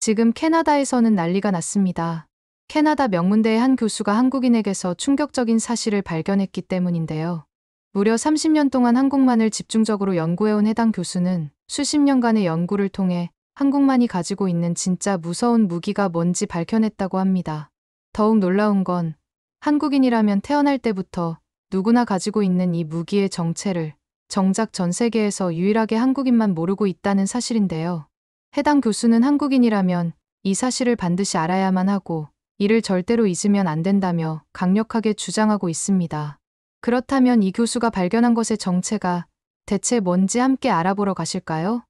지금 캐나다에서는 난리가 났습니다. 캐나다 명문대의 한 교수가 한국인에게서 충격적인 사실을 발견했기 때문인데요. 무려 30년 동안 한국만을 집중적으로 연구해온 해당 교수는 수십 년간의 연구를 통해 한국만이 가지고 있는 진짜 무서운 무기가 뭔지 밝혀냈다고 합니다. 더욱 놀라운 건 한국인이라면 태어날 때부터 누구나 가지고 있는 이 무기의 정체를 정작 전 세계에서 유일하게 한국인만 모르고 있다는 사실인데요. 해당 교수는 한국인이라면 이 사실을 반드시 알아야만 하고 이를 절대로 잊으면 안 된다며 강력하게 주장하고 있습니다. 그렇다면 이 교수가 발견한 것의 정체가 대체 뭔지 함께 알아보러 가실까요?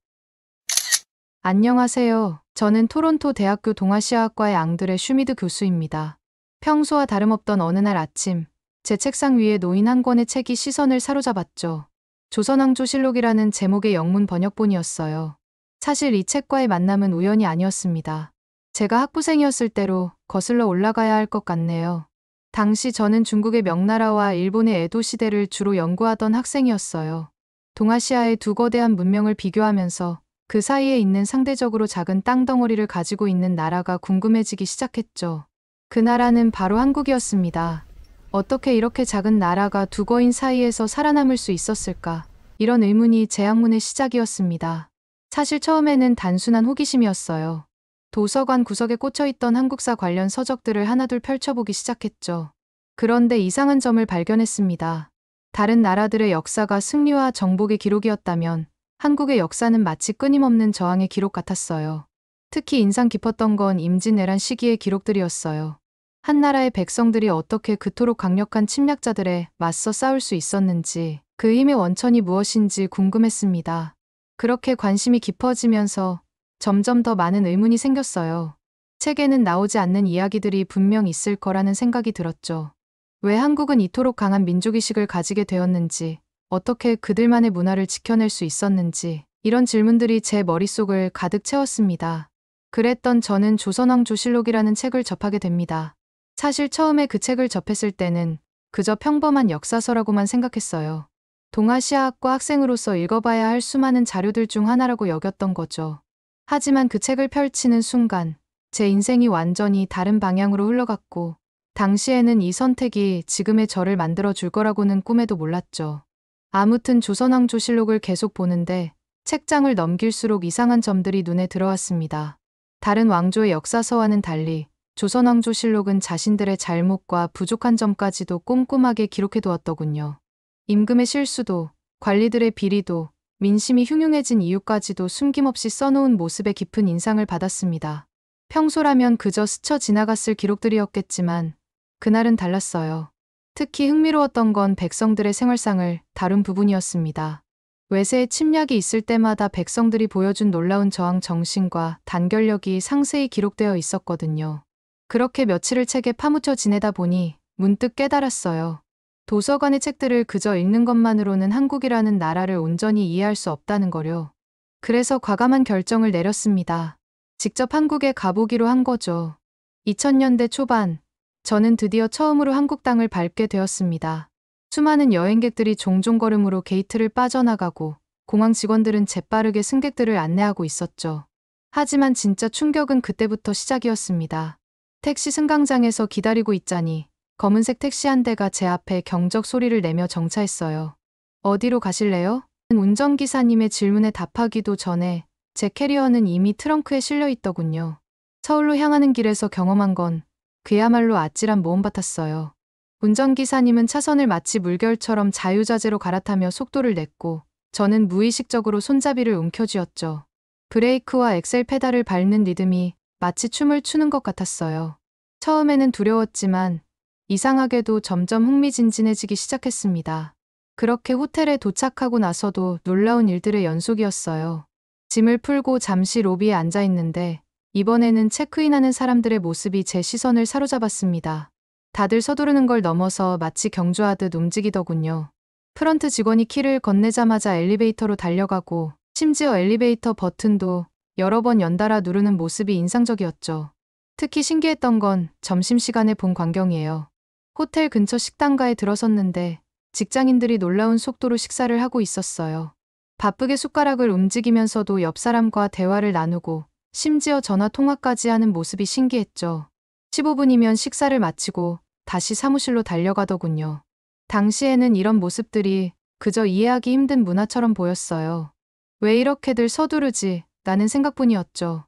안녕하세요. 저는 토론토 대학교 동아시아학과의 앙드레 슈미드 교수입니다. 평소와 다름없던 어느 날 아침, 제 책상 위에 놓인 한 권의 책이 시선을 사로잡았죠. 조선왕조실록이라는 제목의 영문 번역본이었어요. 사실 이 책과의 만남은 우연이 아니었습니다. 제가 학부생이었을 때로 거슬러 올라가야 할 것 같네요. 당시 저는 중국의 명나라와 일본의 에도 시대를 주로 연구하던 학생이었어요. 동아시아의 두 거대한 문명을 비교하면서 그 사이에 있는 상대적으로 작은 땅덩어리를 가지고 있는 나라가 궁금해지기 시작했죠. 그 나라는 바로 한국이었습니다. 어떻게 이렇게 작은 나라가 두 거인 사이에서 살아남을 수 있었을까? 이런 의문이 제 학문의 시작이었습니다. 사실 처음에는 단순한 호기심이었어요. 도서관 구석에 꽂혀있던 한국사 관련 서적들을 하나둘 펼쳐보기 시작했죠. 그런데 이상한 점을 발견했습니다. 다른 나라들의 역사가 승리와 정복의 기록이었다면 한국의 역사는 마치 끊임없는 저항의 기록 같았어요. 특히 인상 깊었던 건 임진왜란 시기의 기록들이었어요. 한 나라의 백성들이 어떻게 그토록 강력한 침략자들에 맞서 싸울 수 있었는지, 그 힘의 원천이 무엇인지 궁금했습니다. 그렇게 관심이 깊어지면서 점점 더 많은 의문이 생겼어요. 책에는 나오지 않는 이야기들이 분명 있을 거라는 생각이 들었죠. 왜 한국은 이토록 강한 민족의식을 가지게 되었는지, 어떻게 그들만의 문화를 지켜낼 수 있었는지, 이런 질문들이 제 머릿속을 가득 채웠습니다. 그랬던 저는 조선왕조실록이라는 책을 접하게 됩니다. 사실 처음에 그 책을 접했을 때는 그저 평범한 역사서라고만 생각했어요. 동아시아학과 학생으로서 읽어봐야 할 수많은 자료들 중 하나라고 여겼던 거죠. 하지만 그 책을 펼치는 순간 제 인생이 완전히 다른 방향으로 흘러갔고, 당시에는 이 선택이 지금의 저를 만들어줄 거라고는 꿈에도 몰랐죠. 아무튼 조선왕조실록을 계속 보는데 책장을 넘길수록 이상한 점들이 눈에 들어왔습니다. 다른 왕조의 역사서와는 달리 조선왕조실록은 자신들의 잘못과 부족한 점까지도 꼼꼼하게 기록해두었더군요. 임금의 실수도, 관리들의 비리도, 민심이 흉흉해진 이유까지도 숨김없이 써놓은 모습에 깊은 인상을 받았습니다. 평소라면 그저 스쳐 지나갔을 기록들이었겠지만 그날은 달랐어요. 특히 흥미로웠던 건 백성들의 생활상을 다룬 부분이었습니다. 외세의 침략이 있을 때마다 백성들이 보여준 놀라운 저항 정신과 단결력이 상세히 기록되어 있었거든요. 그렇게 며칠을 책에 파묻혀 지내다 보니 문득 깨달았어요. 도서관의 책들을 그저 읽는 것만으로는 한국이라는 나라를 온전히 이해할 수 없다는 거요. 그래서 과감한 결정을 내렸습니다. 직접 한국에 가보기로 한 거죠. 2000년대 초반, 저는 드디어 처음으로 한국 땅을 밟게 되었습니다. 수많은 여행객들이 종종 걸음으로 게이트를 빠져나가고 공항 직원들은 재빠르게 승객들을 안내하고 있었죠. 하지만 진짜 충격은 그때부터 시작이었습니다. 택시 승강장에서 기다리고 있자니 검은색 택시 한 대가 제 앞에 경적 소리를 내며 정차했어요. 어디로 가실래요? 운전기사님의 질문에 답하기도 전에 제 캐리어는 이미 트렁크에 실려 있더군요. 서울로 향하는 길에서 경험한 건 그야말로 아찔한 모험 같았어요. 운전기사님은 차선을 마치 물결처럼 자유자재로 갈아타며 속도를 냈고 저는 무의식적으로 손잡이를 움켜쥐었죠. 브레이크와 엑셀 페달을 밟는 리듬이 마치 춤을 추는 것 같았어요. 처음에는 두려웠지만 이상하게도 점점 흥미진진해지기 시작했습니다. 그렇게 호텔에 도착하고 나서도 놀라운 일들의 연속이었어요. 짐을 풀고 잠시 로비에 앉아 있는데 이번에는 체크인하는 사람들의 모습이 제 시선을 사로잡았습니다. 다들 서두르는 걸 넘어서 마치 경주하듯 움직이더군요. 프런트 직원이 키를 건네자마자 엘리베이터로 달려가고 심지어 엘리베이터 버튼도 여러 번 연달아 누르는 모습이 인상적이었죠. 특히 신기했던 건 점심시간에 본 광경이에요. 호텔 근처 식당가에 들어섰는데 직장인들이 놀라운 속도로 식사를 하고 있었어요. 바쁘게 숟가락을 움직이면서도 옆 사람과 대화를 나누고 심지어 전화 통화까지 하는 모습이 신기했죠. 15분이면 식사를 마치고 다시 사무실로 달려가더군요. 당시에는 이런 모습들이 그저 이해하기 힘든 문화처럼 보였어요. 왜 이렇게들 서두르지? 라는 생각뿐이었죠.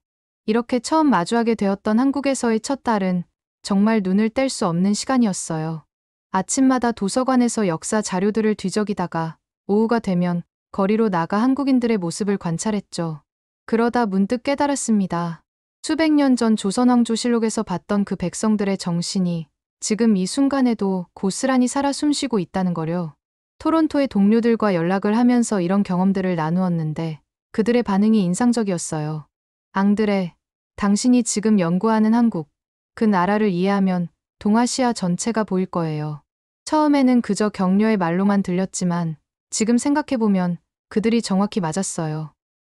이렇게 처음 마주하게 되었던 한국에서의 첫 달은 정말 눈을 뗄 수 없는 시간이었어요. 아침마다 도서관에서 역사 자료들을 뒤적이다가 오후가 되면 거리로 나가 한국인들의 모습을 관찰했죠. 그러다 문득 깨달았습니다. 수백 년 전 조선왕조실록에서 봤던 그 백성들의 정신이 지금 이 순간에도 고스란히 살아 숨쉬고 있다는 거요. 토론토의 동료들과 연락을 하면서 이런 경험들을 나누었는데 그들의 반응이 인상적이었어요. 앙드레, 당신이 지금 연구하는 한국, 그 나라를 이해하면 동아시아 전체가 보일 거예요. 처음에는 그저 격려의 말로만 들렸지만 지금 생각해보면 그들이 정확히 맞았어요.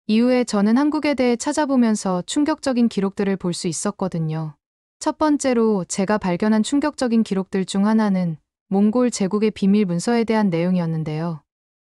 이후에 저는 한국에 대해 찾아보면서 충격적인 기록들을 볼 수 있었거든요. 첫 번째로 제가 발견한 충격적인 기록들 중 하나는 몽골 제국의 비밀 문서에 대한 내용이었는데요.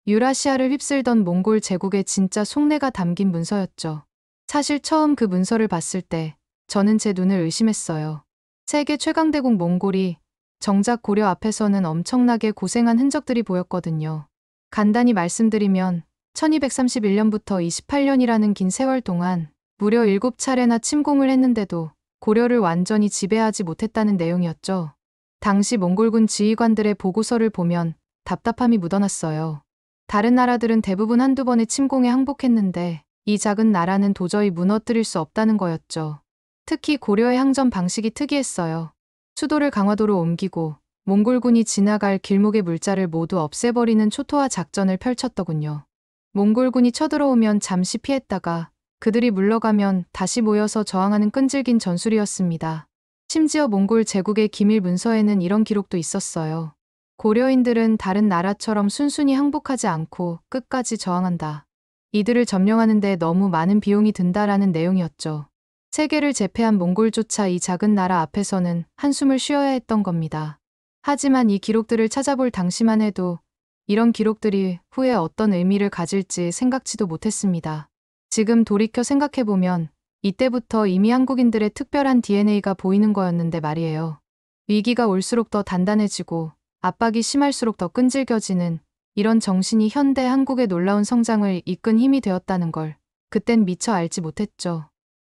유라시아를 휩쓸던 몽골 제국의 진짜 속내가 담긴 문서였죠. 사실 처음 그 문서를 봤을 때 저는 제 눈을 의심했어요. 세계 최강대국 몽골이 정작 고려 앞에서는 엄청나게 고생한 흔적들이 보였거든요. 간단히 말씀드리면 1231년부터 28년이라는 긴 세월 동안 무려 7차례나 침공을 했는데도 고려를 완전히 지배하지 못했다는 내용이었죠. 당시 몽골군 지휘관들의 보고서를 보면 답답함이 묻어났어요. 다른 나라들은 대부분 한두 번의 침공에 항복했는데 이 작은 나라는 도저히 무너뜨릴 수 없다는 거였죠. 특히 고려의 항전 방식이 특이했어요. 수도를 강화도로 옮기고 몽골군이 지나갈 길목의 물자를 모두 없애버리는 초토화 작전을 펼쳤더군요. 몽골군이 쳐들어오면 잠시 피했다가 그들이 물러가면 다시 모여서 저항하는 끈질긴 전술이었습니다. 심지어 몽골 제국의 기밀 문서에는 이런 기록도 있었어요. 고려인들은 다른 나라처럼 순순히 항복하지 않고 끝까지 저항한다. 이들을 점령하는 데 너무 많은 비용이 든다라는 내용이었죠. 세계를 제패한 몽골조차 이 작은 나라 앞에서는 한숨을 쉬어야 했던 겁니다. 하지만 이 기록들을 찾아볼 당시만 해도 이런 기록들이 후에 어떤 의미를 가질지 생각지도 못했습니다. 지금 돌이켜 생각해보면 이때부터 이미 한국인들의 특별한 DNA가 보이는 거였는데 말이에요. 위기가 올수록 더 단단해지고 압박이 심할수록 더 끈질겨지는 이런 정신이 현대 한국의 놀라운 성장을 이끈 힘이 되었다는 걸 그땐 미처 알지 못했죠.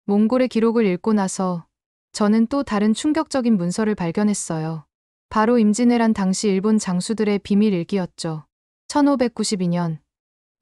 몽골의 기록을 읽고 나서 저는 또 다른 충격적인 문서를 발견했어요. 바로 임진왜란 당시 일본 장수들의 비밀 일기였죠. 1592년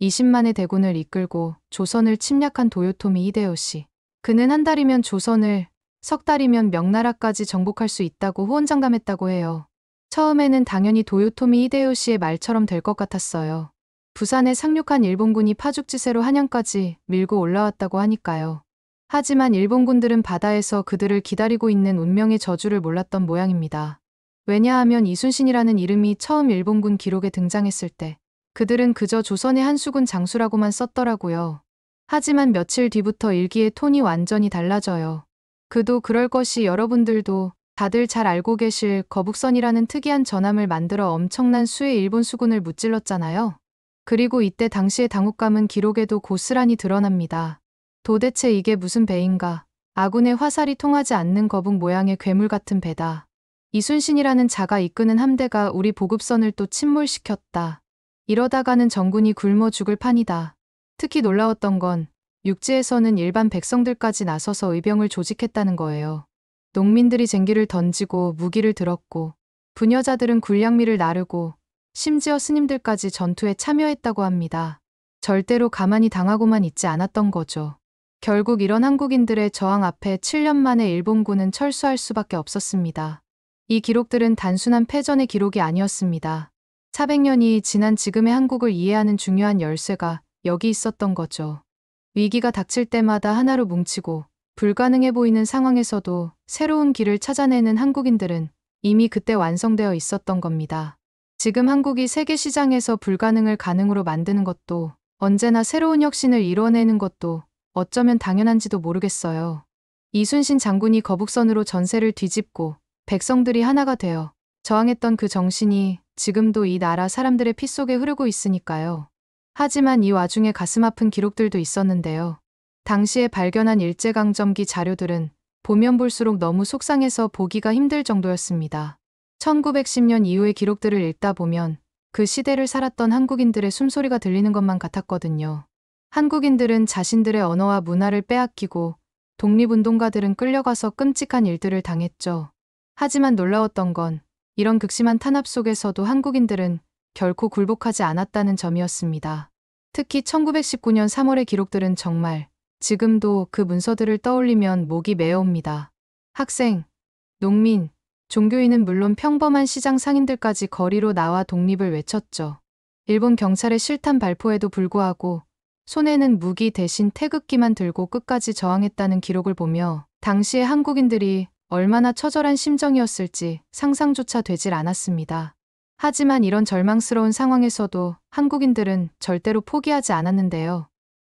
20만의 대군을 이끌고 조선을 침략한 도요토미 히데요시. 그는 한 달이면 조선을, 석 달이면 명나라까지 정복할 수 있다고 호언장담했다고 해요. 처음에는 당연히 도요토미 히데요시의 말처럼 될 것 같았어요. 부산에 상륙한 일본군이 파죽지세로 한양까지 밀고 올라왔다고 하니까요. 하지만 일본군들은 바다에서 그들을 기다리고 있는 운명의 저주를 몰랐던 모양입니다. 왜냐하면 이순신이라는 이름이 처음 일본군 기록에 등장했을 때 그들은 그저 조선의 한수군 장수라고만 썼더라고요. 하지만 며칠 뒤부터 일기의 톤이 완전히 달라져요. 그도 그럴 것이 여러분들도 다들 잘 알고 계실 거북선이라는 특이한 전함을 만들어 엄청난 수의 일본 수군을 무찔렀잖아요. 그리고 이때 당시의 당혹감은 기록에도 고스란히 드러납니다. 도대체 이게 무슨 배인가? 아군의 화살이 통하지 않는 거북 모양의 괴물 같은 배다. 이순신이라는 자가 이끄는 함대가 우리 보급선을 또 침몰시켰다. 이러다가는 전군이 굶어 죽을 판이다. 특히 놀라웠던 건 육지에서는 일반 백성들까지 나서서 의병을 조직했다는 거예요. 농민들이 쟁기를 던지고 무기를 들었고 부녀자들은 굴량미를 나르고 심지어 스님들까지 전투에 참여했다고 합니다. 절대로 가만히 당하고만 있지 않았던 거죠. 결국 이런 한국인들의 저항 앞에 7년 만에 일본군은 철수할 수밖에 없었습니다. 이 기록들은 단순한 패전의 기록이 아니었습니다. 400년이 지난 지금의 한국을 이해하는 중요한 열쇠가 여기 있었던 거죠. 위기가 닥칠 때마다 하나로 뭉치고 불가능해 보이는 상황에서도 새로운 길을 찾아내는 한국인들은 이미 그때 완성되어 있었던 겁니다. 지금 한국이 세계 시장에서 불가능을 가능으로 만드는 것도 언제나 새로운 혁신을 이뤄내는 것도 어쩌면 당연한지도 모르겠어요. 이순신 장군이 거북선으로 전세를 뒤집고 백성들이 하나가 되어 저항했던 그 정신이 지금도 이 나라 사람들의 피 속에 흐르고 있으니까요. 하지만 이 와중에 가슴 아픈 기록들도 있었는데요. 당시에 발견한 일제강점기 자료들은 보면 볼수록 너무 속상해서 보기가 힘들 정도였습니다. 1910년 이후의 기록들을 읽다 보면 그 시대를 살았던 한국인들의 숨소리가 들리는 것만 같았거든요. 한국인들은 자신들의 언어와 문화를 빼앗기고 독립운동가들은 끌려가서 끔찍한 일들을 당했죠. 하지만 놀라웠던 건 이런 극심한 탄압 속에서도 한국인들은 결코 굴복하지 않았다는 점이었습니다. 특히 1919년 3월의 기록들은 정말 지금도 그 문서들을 떠올리면 목이 메어옵니다. 학생, 농민, 종교인은 물론 평범한 시장 상인들까지 거리로 나와 독립을 외쳤죠. 일본 경찰의 실탄 발포에도 불구하고 손에는 무기 대신 태극기만 들고 끝까지 저항했다는 기록을 보며 당시의 한국인들이 얼마나 처절한 심정이었을지 상상조차 되질 않았습니다. 하지만 이런 절망스러운 상황에서도 한국인들은 절대로 포기하지 않았는데요.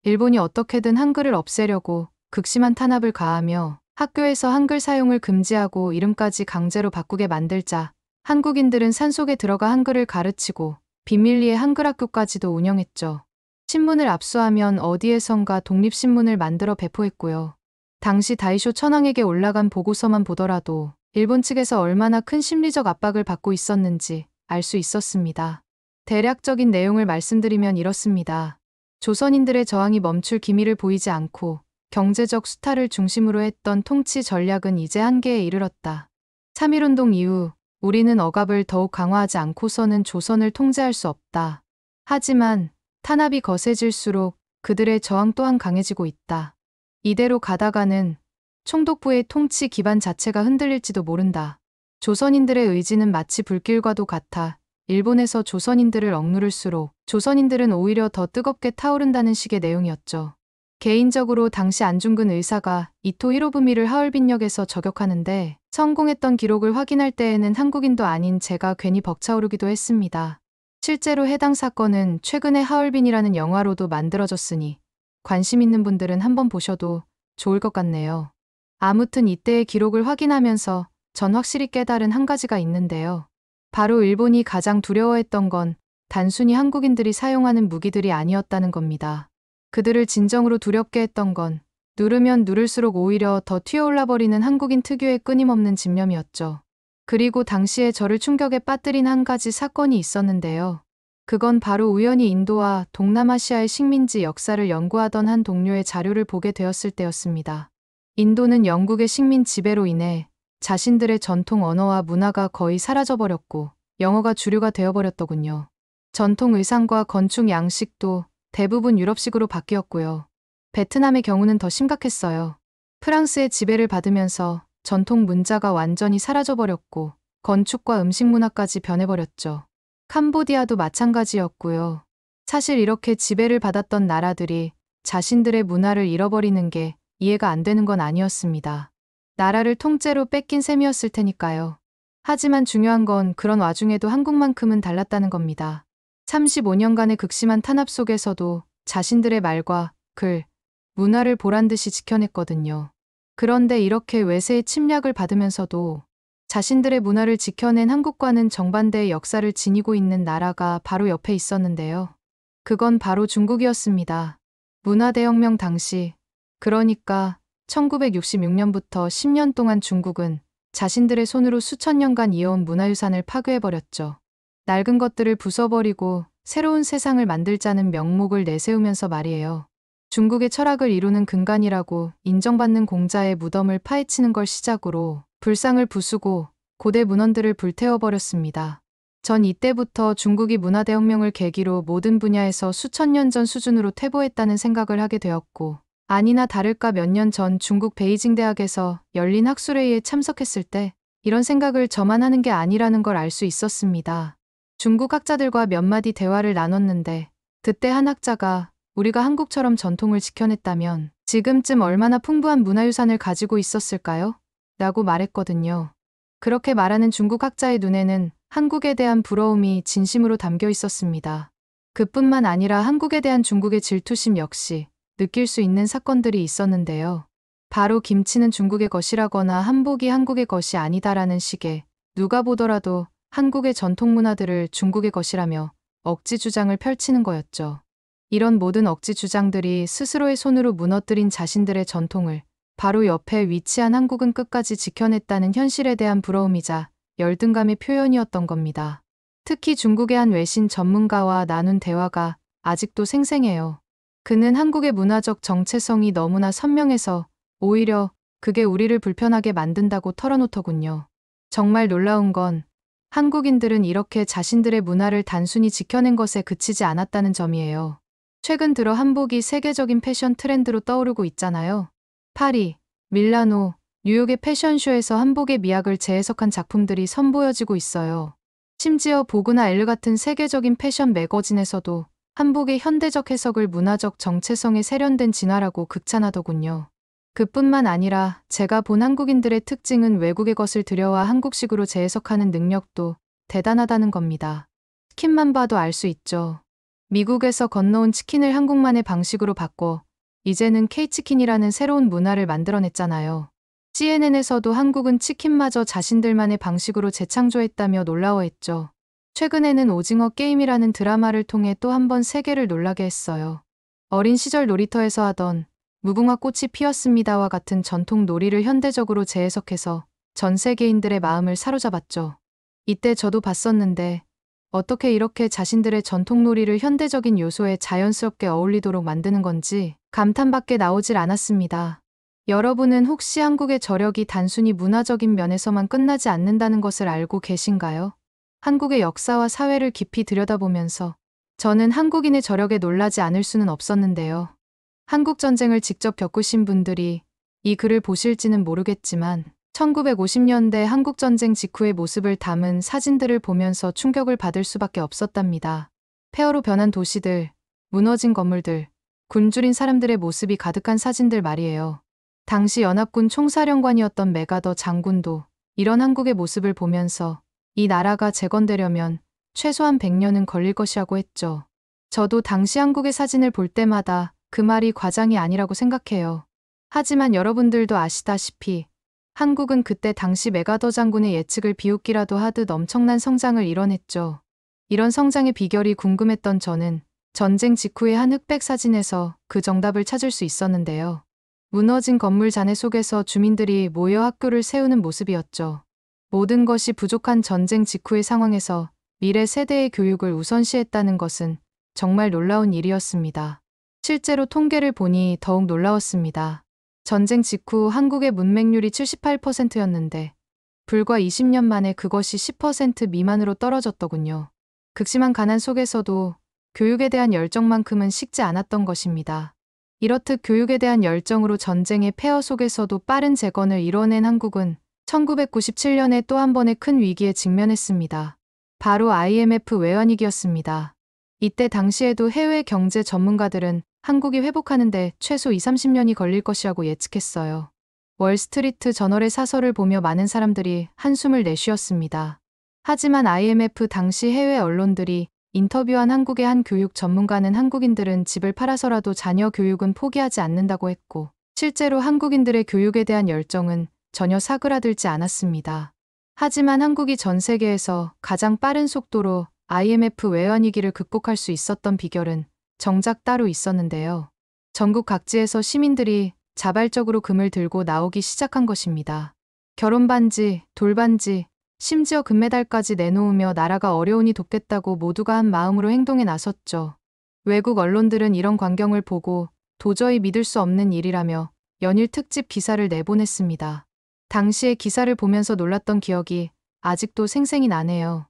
일본이 어떻게든 한글을 없애려고 극심한 탄압을 가하며 학교에서 한글 사용을 금지하고 이름까지 강제로 바꾸게 만들자 한국인들은 산속에 들어가 한글을 가르치고 비밀리에 한글 학교까지도 운영했죠. 신문을 압수하면 어디에선가 독립신문을 만들어 배포했고요. 당시 다이쇼 천황에게 올라간 보고서만 보더라도 일본 측에서 얼마나 큰 심리적 압박을 받고 있었는지 알 수 있었습니다. 대략적인 내용을 말씀드리면 이렇습니다. 조선인들의 저항이 멈출 기미를 보이지 않고 경제적 수탈을 중심으로 했던 통치 전략은 이제 한계에 이르렀다. 3.1운동 이후 우리는 억압을 더욱 강화하지 않고서는 조선을 통제할 수 없다. 하지만 탄압이 거세질수록 그들의 저항 또한 강해지고 있다. 이대로 가다가는 총독부의 통치 기반 자체가 흔들릴지도 모른다. 조선인들의 의지는 마치 불길과도 같아 일본에서 조선인들을 억누를수록 조선인들은 오히려 더 뜨겁게 타오른다는 식의 내용이었죠. 개인적으로 당시 안중근 의사가 이토 히로부미를 하얼빈역에서 저격하는데 성공했던 기록을 확인할 때에는 한국인도 아닌 제가 괜히 벅차오르기도 했습니다. 실제로 해당 사건은 최근에 하얼빈이라는 영화로도 만들어졌으니 관심 있는 분들은 한번 보셔도 좋을 것 같네요. 아무튼 이때의 기록을 확인하면서 전 확실히 깨달은 한 가지가 있는데요. 바로 일본이 가장 두려워했던 건 단순히 한국인들이 사용하는 무기들이 아니었다는 겁니다. 그들을 진정으로 두렵게 했던 건 누르면 누를수록 오히려 더 튀어올라버리는 한국인 특유의 끊임없는 집념이었죠. 그리고 당시에 저를 충격에 빠뜨린 한 가지 사건이 있었는데요. 그건 바로 우연히 인도와 동남아시아의 식민지 역사를 연구하던 한 동료의 자료를 보게 되었을 때였습니다. 인도는 영국의 식민 지배로 인해 자신들의 전통 언어와 문화가 거의 사라져버렸고 영어가 주류가 되어버렸더군요. 전통 의상과 건축 양식도 대부분 유럽식으로 바뀌었고요. 베트남의 경우는 더 심각했어요. 프랑스의 지배를 받으면서 전통 문자가 완전히 사라져버렸고 건축과 음식 문화까지 변해버렸죠. 캄보디아도 마찬가지였고요. 사실 이렇게 지배를 받았던 나라들이 자신들의 문화를 잃어버리는 게 이해가 안 되는 건 아니었습니다. 나라를 통째로 뺏긴 셈이었을 테니까요. 하지만 중요한 건 그런 와중에도 한국만큼은 달랐다는 겁니다. 35년간의 극심한 탄압 속에서도 자신들의 말과 글, 문화를 보란듯이 지켜냈거든요. 그런데 이렇게 외세의 침략을 받으면서도 자신들의 문화를 지켜낸 한국과는 정반대의 역사를 지니고 있는 나라가 바로 옆에 있었는데요. 그건 바로 중국이었습니다. 문화대혁명 당시, 그러니까 1966년부터 10년 동안 중국은 자신들의 손으로 수천 년간 이어온 문화유산을 파괴해버렸죠. 낡은 것들을 부숴버리고 새로운 세상을 만들자는 명목을 내세우면서 말이에요. 중국의 철학을 이루는 근간이라고 인정받는 공자의 무덤을 파헤치는 걸 시작으로 불상을 부수고 고대 문헌들을 불태워버렸습니다. 전 이때부터 중국이 문화대혁명을 계기로 모든 분야에서 수천 년 전 수준으로 퇴보했다는 생각을 하게 되었고, 아니나 다를까 몇 년 전 중국 베이징 대학에서 열린 학술회의에 참석했을 때 이런 생각을 저만 하는 게 아니라는 걸 알 수 있었습니다. 중국 학자들과 몇 마디 대화를 나눴는데 그때 한 학자가 우리가 한국처럼 전통을 지켜냈다면 지금쯤 얼마나 풍부한 문화유산을 가지고 있었을까요? 라고 말했거든요. 그렇게 말하는 중국 학자의 눈에는 한국에 대한 부러움이 진심으로 담겨 있었습니다. 그뿐만 아니라 한국에 대한 중국의 질투심 역시 느낄 수 있는 사건들이 있었는데요. 바로 김치는 중국의 것이라거나 한복이 한국의 것이 아니다라는 식의 누가 보더라도 한국의 전통 문화들을 중국의 것이라며 억지 주장을 펼치는 거였죠. 이런 모든 억지 주장들이 스스로의 손으로 무너뜨린 자신들의 전통을 바로 옆에 위치한 한국은 끝까지 지켜냈다는 현실에 대한 부러움이자 열등감의 표현이었던 겁니다. 특히 중국의 한 외신 전문가와 나눈 대화가 아직도 생생해요. 그는 한국의 문화적 정체성이 너무나 선명해서 오히려 그게 우리를 불편하게 만든다고 털어놓더군요. 정말 놀라운 건 한국인들은 이렇게 자신들의 문화를 단순히 지켜낸 것에 그치지 않았다는 점이에요. 최근 들어 한복이 세계적인 패션 트렌드로 떠오르고 있잖아요. 파리, 밀라노, 뉴욕의 패션쇼에서 한복의 미학을 재해석한 작품들이 선보여지고 있어요. 심지어 보그나 엘르 같은 세계적인 패션 매거진에서도 한복의 현대적 해석을 문화적 정체성에 세련된 진화라고 극찬하더군요. 그뿐만 아니라 제가 본 한국인들의 특징은 외국의 것을 들여와 한국식으로 재해석하는 능력도 대단하다는 겁니다. 치킨만 봐도 알 수 있죠. 미국에서 건너온 치킨을 한국만의 방식으로 바꿔 이제는 K치킨이라는 새로운 문화를 만들어냈잖아요. CNN에서도 한국은 치킨마저 자신들만의 방식으로 재창조했다며 놀라워했죠. 최근에는 오징어 게임이라는 드라마를 통해 또 한 번 세계를 놀라게 했어요. 어린 시절 놀이터에서 하던 무궁화 꽃이 피었습니다와 같은 전통 놀이를 현대적으로 재해석해서 전 세계인들의 마음을 사로잡았죠. 이때 저도 봤었는데 어떻게 이렇게 자신들의 전통 놀이를 현대적인 요소에 자연스럽게 어울리도록 만드는 건지 감탄밖에 나오질 않았습니다. 여러분은 혹시 한국의 저력이 단순히 문화적인 면에서만 끝나지 않는다는 것을 알고 계신가요? 한국의 역사와 사회를 깊이 들여다보면서 저는 한국인의 저력에 놀라지 않을 수는 없었는데요. 한국전쟁을 직접 겪으신 분들이 이 글을 보실지는 모르겠지만 1950년대 한국전쟁 직후의 모습을 담은 사진들을 보면서 충격을 받을 수밖에 없었답니다. 폐허로 변한 도시들, 무너진 건물들, 굶주린 사람들의 모습이 가득한 사진들 말이에요. 당시 연합군 총사령관이었던 메가더 장군도 이런 한국의 모습을 보면서 이 나라가 재건되려면 최소한 100년은 걸릴 것이라고 했죠. 저도 당시 한국의 사진을 볼 때마다 그 말이 과장이 아니라고 생각해요. 하지만 여러분들도 아시다시피 한국은 그때 당시 메가더 장군의 예측을 비웃기라도 하듯 엄청난 성장을 이뤄냈죠. 이런 성장의 비결이 궁금했던 저는 전쟁 직후의 한 흑백 사진에서 그 정답을 찾을 수 있었는데요. 무너진 건물 잔해 속에서 주민들이 모여 학교를 세우는 모습이었죠. 모든 것이 부족한 전쟁 직후의 상황에서 미래 세대의 교육을 우선시했다는 것은 정말 놀라운 일이었습니다. 실제로 통계를 보니 더욱 놀라웠습니다. 전쟁 직후 한국의 문맹률이 78%였는데 불과 20년 만에 그것이 10% 미만으로 떨어졌더군요. 극심한 가난 속에서도 교육에 대한 열정만큼은 식지 않았던 것입니다. 이렇듯 교육에 대한 열정으로 전쟁의 폐허 속에서도 빠른 재건을 이뤄낸 한국은 1997년에 또 한 번의 큰 위기에 직면했습니다. 바로 IMF 외환위기였습니다. 이때 당시에도 해외 경제 전문가들은 한국이 회복하는데 최소 20-30년이 걸릴 것이라고 예측했어요. 월스트리트 저널의 사설을 보며 많은 사람들이 한숨을 내쉬었습니다. 하지만 IMF 당시 해외 언론들이 인터뷰한 한국의 한 교육 전문가는 한국인들은 집을 팔아서라도 자녀 교육은 포기하지 않는다고 했고 실제로 한국인들의 교육에 대한 열정은 전혀 사그라들지 않았습니다. 하지만 한국이 전 세계에서 가장 빠른 속도로 IMF 외환위기를 극복할 수 있었던 비결은 정작 따로 있었는데요. 전국 각지에서 시민들이 자발적으로 금을 들고 나오기 시작한 것입니다. 결혼반지, 돌반지, 심지어 금메달까지 내놓으며 나라가 어려우니 돕겠다고 모두가 한 마음으로 행동에 나섰죠. 외국 언론들은 이런 광경을 보고 도저히 믿을 수 없는 일이라며 연일 특집 기사를 내보냈습니다. 당시에 기사를 보면서 놀랐던 기억이 아직도 생생히 나네요.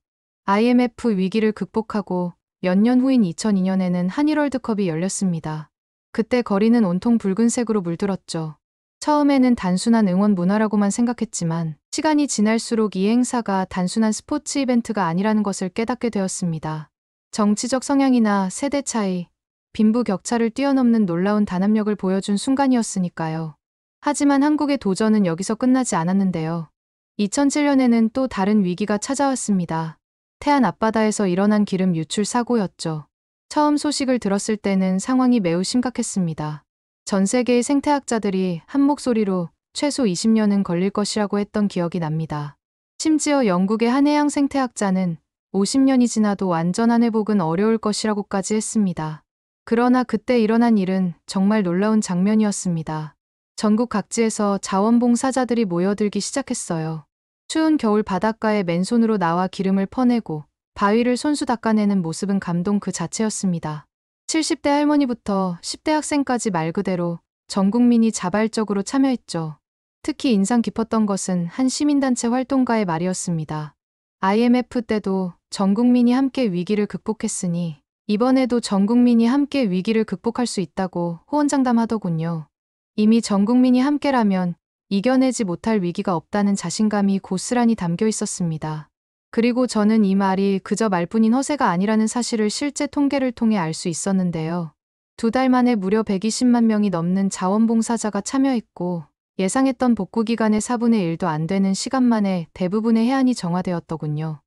IMF 위기를 극복하고 몇 년 후인 2002년에는 한일 월드컵이 열렸습니다. 그때 거리는 온통 붉은색으로 물들었죠. 처음에는 단순한 응원 문화라고만 생각했지만 시간이 지날수록 이 행사가 단순한 스포츠 이벤트가 아니라는 것을 깨닫게 되었습니다. 정치적 성향이나 세대 차이, 빈부격차를 뛰어넘는 놀라운 단합력을 보여준 순간이었으니까요. 하지만 한국의 도전은 여기서 끝나지 않았는데요. 2007년에는 또 다른 위기가 찾아왔습니다. 태안 앞바다에서 일어난 기름 유출 사고였죠. 처음 소식을 들었을 때는 상황이 매우 심각했습니다. 전 세계의 생태학자들이 한 목소리로 최소 20년은 걸릴 것이라고 했던 기억이 납니다. 심지어 영국의 한 해양 생태학자는 50년이 지나도 완전한 회복은 어려울 것이라고까지 했습니다. 그러나 그때 일어난 일은 정말 놀라운 장면이었습니다. 전국 각지에서 자원봉사자들이 모여들기 시작했어요. 추운 겨울 바닷가에 맨손으로 나와 기름을 퍼내고 바위를 손수 닦아내는 모습은 감동 그 자체였습니다. 70대 할머니부터 10대 학생까지 말 그대로 전 국민이 자발적으로 참여했죠. 특히 인상 깊었던 것은 한 시민단체 활동가의 말이었습니다. IMF 때도 전 국민이 함께 위기를 극복했으니 이번에도 전 국민이 함께 위기를 극복할 수 있다고 호언장담하더군요. 이미 전 국민이 함께라면 이겨내지 못할 위기가 없다는 자신감이 고스란히 담겨 있었습니다. 그리고 저는 이 말이 그저 말뿐인 허세가 아니라는 사실을 실제 통계를 통해 알 수 있었는데요. 2달 만에 무려 120만 명이 넘는 자원봉사자가 참여했고 예상했던 복구 기간의 4분의 1도 안 되는 시간 만에 대부분의 해안이 정화되었더군요.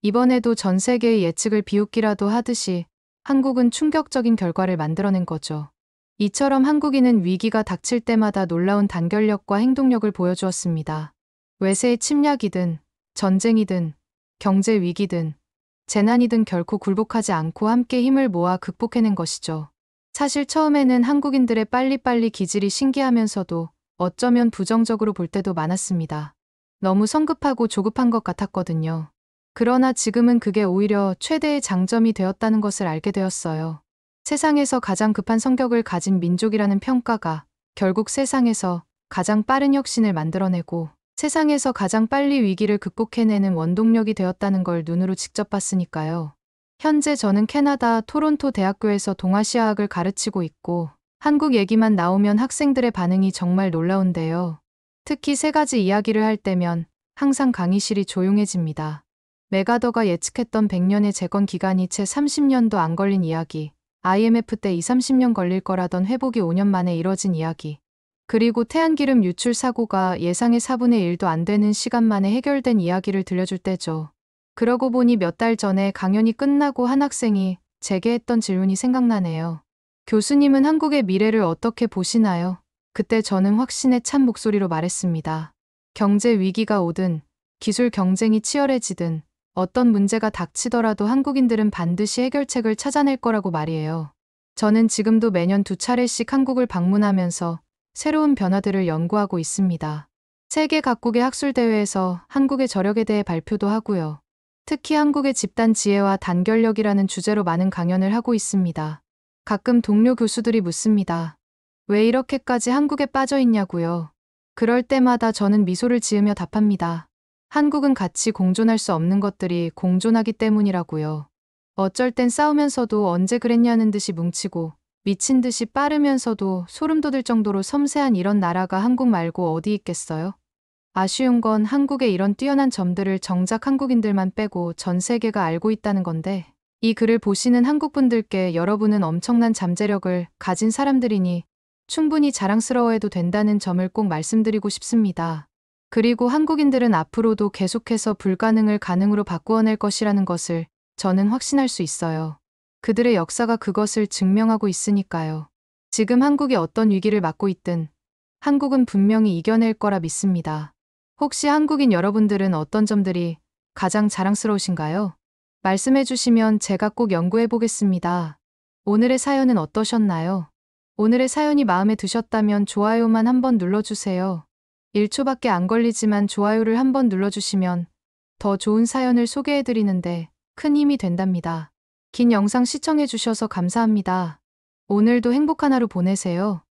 이번에도 전 세계의 예측을 비웃기라도 하듯이 한국은 충격적인 결과를 만들어낸 거죠. 이처럼 한국인은 위기가 닥칠 때마다 놀라운 단결력과 행동력을 보여주었습니다. 외세의 침략이든 전쟁이든 경제 위기든 재난이든 결코 굴복하지 않고 함께 힘을 모아 극복해낸 것이죠. 사실 처음에는 한국인들의 빨리빨리 기질이 신기하면서도 어쩌면 부정적으로 볼 때도 많았습니다. 너무 성급하고 조급한 것 같았거든요. 그러나 지금은 그게 오히려 최대의 장점이 되었다는 것을 알게 되었어요. 세상에서 가장 급한 성격을 가진 민족이라는 평가가 결국 세상에서 가장 빠른 혁신을 만들어내고 세상에서 가장 빨리 위기를 극복해내는 원동력이 되었다는 걸 눈으로 직접 봤으니까요. 현재 저는 캐나다 토론토 대학교에서 동아시아학을 가르치고 있고 한국 얘기만 나오면 학생들의 반응이 정말 놀라운데요. 특히 3가지 이야기를 할 때면 항상 강의실이 조용해집니다. 메가더가 예측했던 100년의 재건 기간이 채 30년도 안 걸린 이야기, IMF 때 20-30년 걸릴 거라던 회복이 5년 만에 이뤄진 이야기, 그리고 태양기름 유출 사고가 예상의 4분의 1도 안 되는 시간 만에 해결된 이야기를 들려줄 때죠. 그러고 보니 몇 달 전에 강연이 끝나고 한 학생이 제게 했던 질문이 생각나네요. 교수님은 한국의 미래를 어떻게 보시나요? 그때 저는 확신에 찬 목소리로 말했습니다. 경제 위기가 오든 기술 경쟁이 치열해지든 어떤 문제가 닥치더라도 한국인들은 반드시 해결책을 찾아낼 거라고 말이에요. 저는 지금도 매년 2차례씩 한국을 방문하면서 새로운 변화들을 연구하고 있습니다. 세계 각국의 학술대회에서 한국의 저력에 대해 발표도 하고요. 특히 한국의 집단 지혜와 단결력이라는 주제로 많은 강연을 하고 있습니다. 가끔 동료 교수들이 묻습니다. 왜 이렇게까지 한국에 빠져 있냐고요. 그럴 때마다 저는 미소를 지으며 답합니다. 한국은 같이 공존할 수 없는 것들이 공존하기 때문이라고요. 어쩔 땐 싸우면서도 언제 그랬냐는 듯이 뭉치고 미친 듯이 빠르면서도 소름 돋을 정도로 섬세한 이런 나라가 한국 말고 어디 있겠어요? 아쉬운 건 한국의 이런 뛰어난 점들을 정작 한국인들만 빼고 전 세계가 알고 있다는 건데, 이 글을 보시는 한국분들께 여러분은 엄청난 잠재력을 가진 사람들이니 충분히 자랑스러워해도 된다는 점을 꼭 말씀드리고 싶습니다. 그리고 한국인들은 앞으로도 계속해서 불가능을 가능으로 바꾸어낼 것이라는 것을 저는 확신할 수 있어요. 그들의 역사가 그것을 증명하고 있으니까요. 지금 한국이 어떤 위기를 맞고 있든 한국은 분명히 이겨낼 거라 믿습니다. 혹시 한국인 여러분들은 어떤 점들이 가장 자랑스러우신가요? 말씀해 주시면 제가 꼭 연구해 보겠습니다. 오늘의 사연은 어떠셨나요? 오늘의 사연이 마음에 드셨다면 좋아요만 한번 눌러주세요. 1초밖에 안 걸리지만 좋아요를 한번 눌러주시면 더 좋은 사연을 소개해 드리는데 큰 힘이 된답니다. 긴 영상 시청해 주셔서 감사합니다. 오늘도 행복한 하루 보내세요.